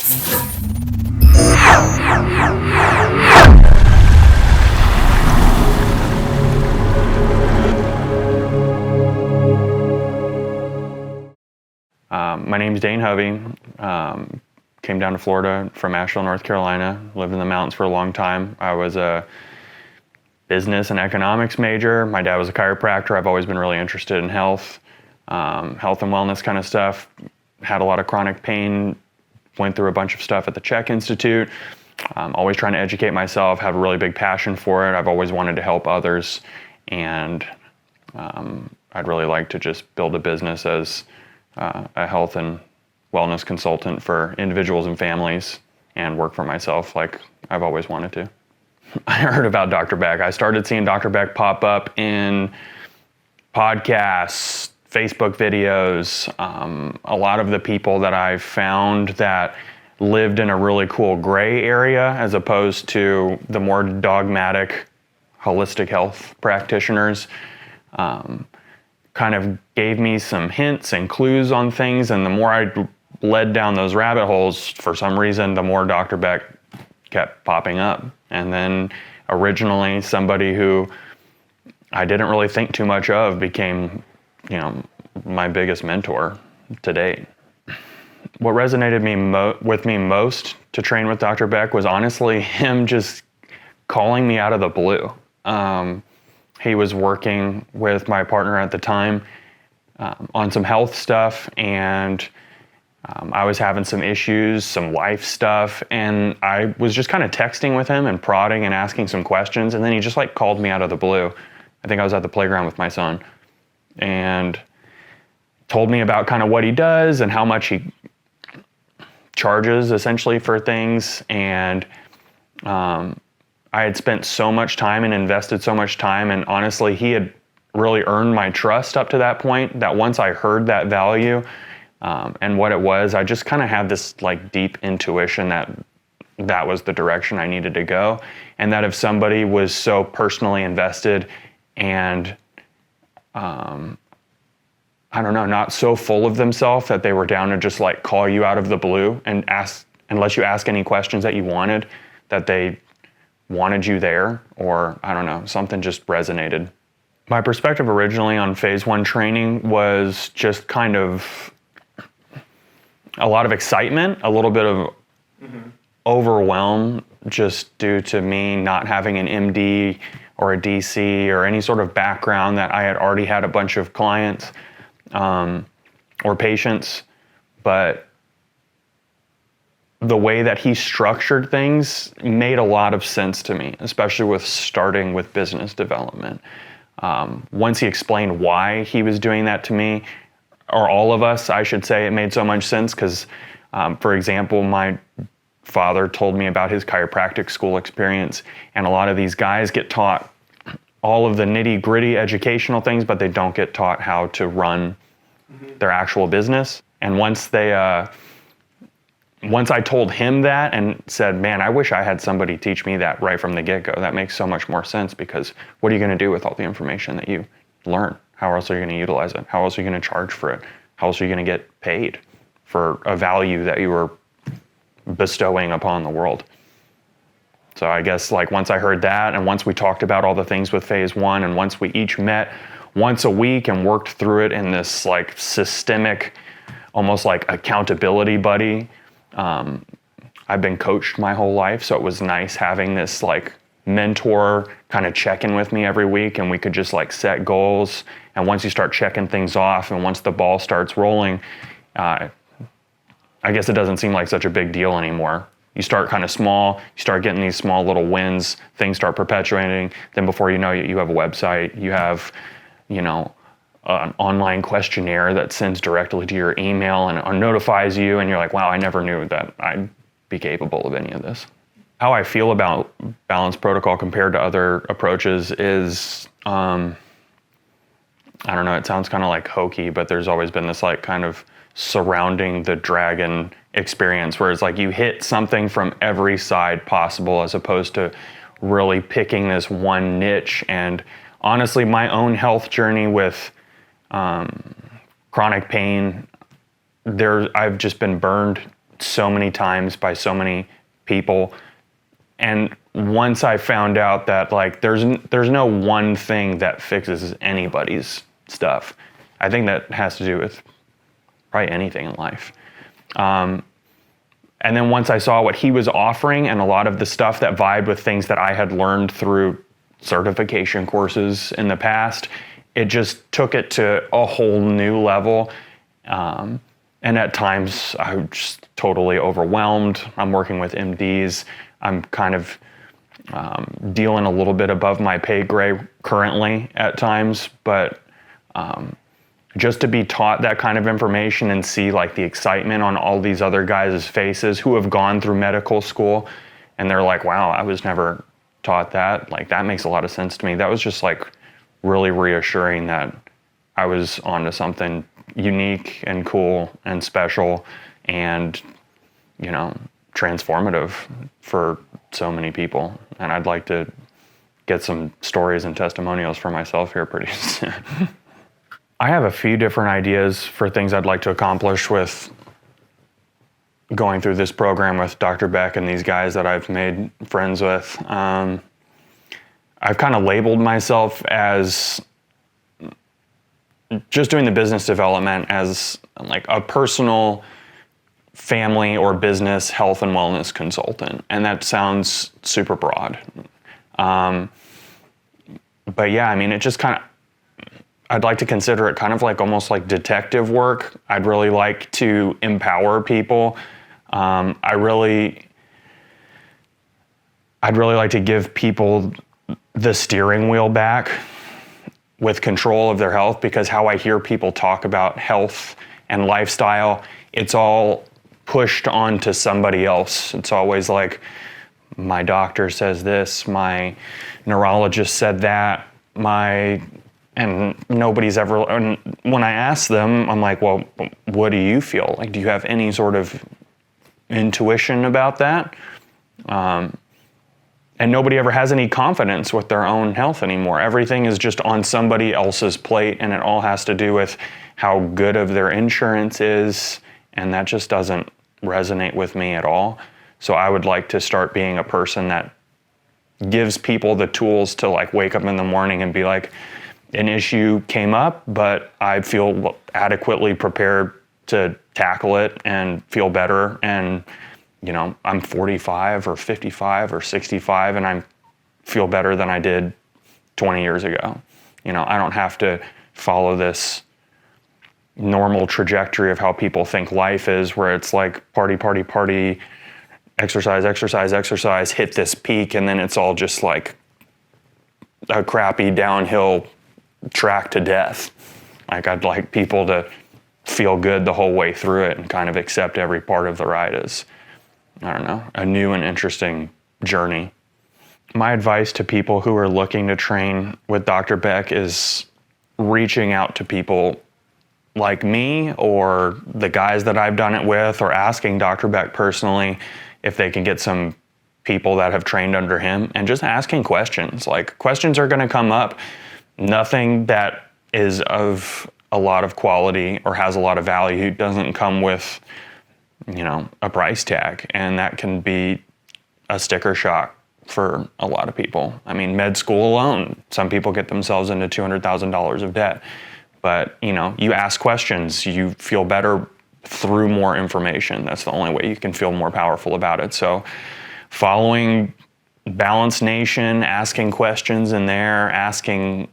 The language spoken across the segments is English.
My name's Dane Hovey. Came down to Florida from Asheville, North Carolina. Lived in the mountains for a long time. I was a business and economics major. My dad was a chiropractor. I've always been really interested in health and wellness kind of stuff. Had a lot of chronic pain. Went through a bunch of stuff at the Czech Institute. Always trying to educate myself. Have a really big passion for it. I've always wanted to help others, and I'd really like to just build a business as a health and wellness consultant for individuals and families, and work for myself like I've always wanted to. I heard about Dr. Beck. I started seeing Dr. Beck pop up in podcasts, Facebook videos. A lot of the people that I found that lived in a really cool gray area as opposed to the more dogmatic holistic health practitioners kind of gave me some hints and clues on things, and the more I led down those rabbit holes, for some reason, the more Dr. Beck kept popping up. And then originally somebody who I didn't really think too much of became, my biggest mentor to date. What resonated with me most to train with Dr. Beck was honestly him just calling me out of the blue. He was working with my partner at the time on some health stuff, and I was having some issues, some life stuff, and I was just kind of texting with him and prodding and asking some questions, and then he just called me out of the blue. I think I was at the playground with my son, and told me about kind of what he does and how much he charges essentially for things. And I had spent so much time and invested so much time, and honestly, he had really earned my trust up to that point, that once I heard that value and what it was, I just kind of had this deep intuition that was the direction I needed to go. And that if somebody was so personally invested and not so full of themselves that they were down to just call you out of the blue and let you ask any questions that you wanted, that they wanted you there, or something just resonated. My perspective originally on phase 1 training was just kind of a lot of excitement, a little bit of overwhelm, just due to me not having an MD or a DC or any sort of background, that I had already had a bunch of clients or patients. But the way that he structured things made a lot of sense to me, especially with starting with business development. Once he explained why he was doing that to me, or all of us, I should say, it made so much sense because, for example, my father told me about his chiropractic school experience, and a lot of these guys get taught all of the nitty-gritty educational things, but they don't get taught how to run their actual business. And once I told him that and said, man, I wish I had somebody teach me that right from the get-go. That makes so much more sense, because what are you going to do with all the information that you learn? How else are you going to utilize it? How else are you going to charge for it? How else are you going to get paid for a value that you were bestowing upon the world? So I guess once I heard that, and once we talked about all the things with phase 1, and once we each met once a week and worked through it in this systemic, almost accountability buddy. I've been coached my whole life, so it was nice having this mentor kind of check in with me every week, and we could just set goals. And once you start checking things off, and once the ball starts rolling, I guess it doesn't seem like such a big deal anymore. You start kind of small, you start getting these small little wins, things start perpetuating, then before you know it, you have a website, you have, an online questionnaire that sends directly to your email and notifies you, and you're like, wow, I never knew that I'd be capable of any of this. How I feel about Balanced Protocol compared to other approaches is, I don't know, it sounds kind of hokey, but there's always been this kind of surrounding the dragon experience where it's you hit something from every side possible, as opposed to really picking this one niche. And honestly, my own health journey with chronic pain, I've just been burned so many times by so many people. And once I found out that like there's no one thing that fixes anybody's stuff, I think that has to do with probably anything in life. And then once I saw what he was offering and a lot of the stuff that vibed with things that I had learned through certification courses in the past, it just took it to a whole new level. And at times I was just totally overwhelmed. I'm working with MDs. I'm kind of dealing a little bit above my pay grade currently at times, but just to be taught that kind of information and see like the excitement on all these other guys' faces who have gone through medical school and they're like, wow, I was never taught that. Like that makes a lot of sense to me. That was just like really reassuring that I was onto something unique and cool and special and, you know, transformative for so many people. And I'd like to get some stories and testimonials for myself here pretty soon. I have a few different ideas for things I'd like to accomplish with going through this program with Dr. Beck and these guys that I've made friends with. I've kind of labeled myself as just doing the business development as like a personal family or business health and wellness consultant. And that sounds super broad. But yeah, I mean, it just kind of, I'd like to consider it kind of like almost like detective work. I'd really like to empower people. I'd really like to give people the steering wheel back with control of their health, because how I hear people talk about health and lifestyle, it's all pushed onto somebody else. It's always like, my doctor says this, my neurologist said that, and nobody's ever, and when I ask them, I'm like, well, what do you feel? Like, do you have any sort of intuition about that? And nobody ever has any confidence with their own health anymore. Everything is just on somebody else's plate, and it all has to do with how good of their insurance is, and that just doesn't resonate with me at all. So I would like to start being a person that gives people the tools to like wake up in the morning and be like, an issue came up, but I feel adequately prepared to tackle it and feel better. And, you know, I'm 45 or 55 or 65 and I feel better than I did 20 years ago. You know, I don't have to follow this normal trajectory of how people think life is, where it's like party, party, party, exercise, exercise, exercise, hit this peak, and then it's all just like a crappy downhill track to death. Like, I'd like people to feel good the whole way through it and kind of accept every part of the ride as, I don't know, a new and interesting journey. My advice to people who are looking to train with Dr. Beck is reaching out to people like me or the guys that I've done it with, or asking Dr. Beck personally if they can get some people that have trained under him, and just asking questions. Like, questions are going to come up. Nothing that is of a lot of quality or has a lot of value doesn't come with, you know, a price tag, and that can be a sticker shock for a lot of people. I mean, med school alone, some people get themselves into $200,000 of debt. But, you know, you ask questions, you feel better through more information. That's the only way you can feel more powerful about it. So following Balance Nation, asking questions in there, asking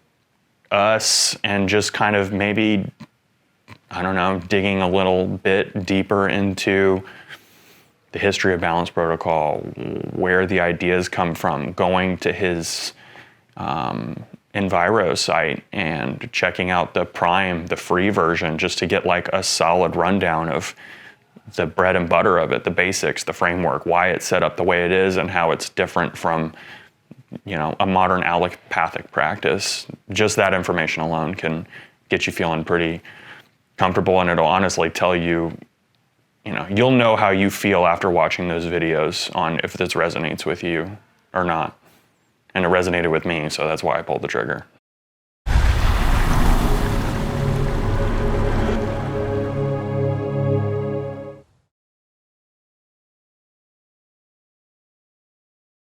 us, and just kind of maybe, I don't know, digging a little bit deeper into the history of Balance Protocol, where the ideas come from, going to his Enviro site and checking out the Prime, the free version, just to get like a solid rundown of the bread and butter of it, the basics, the framework, why it's set up the way it is, and how it's different from, you know, a modern allopathic practice. Just that information alone can get you feeling pretty comfortable, and it'll honestly tell you, you know, you'll know how you feel after watching those videos on if this resonates with you or not. And it resonated with me, so that's why I pulled the trigger.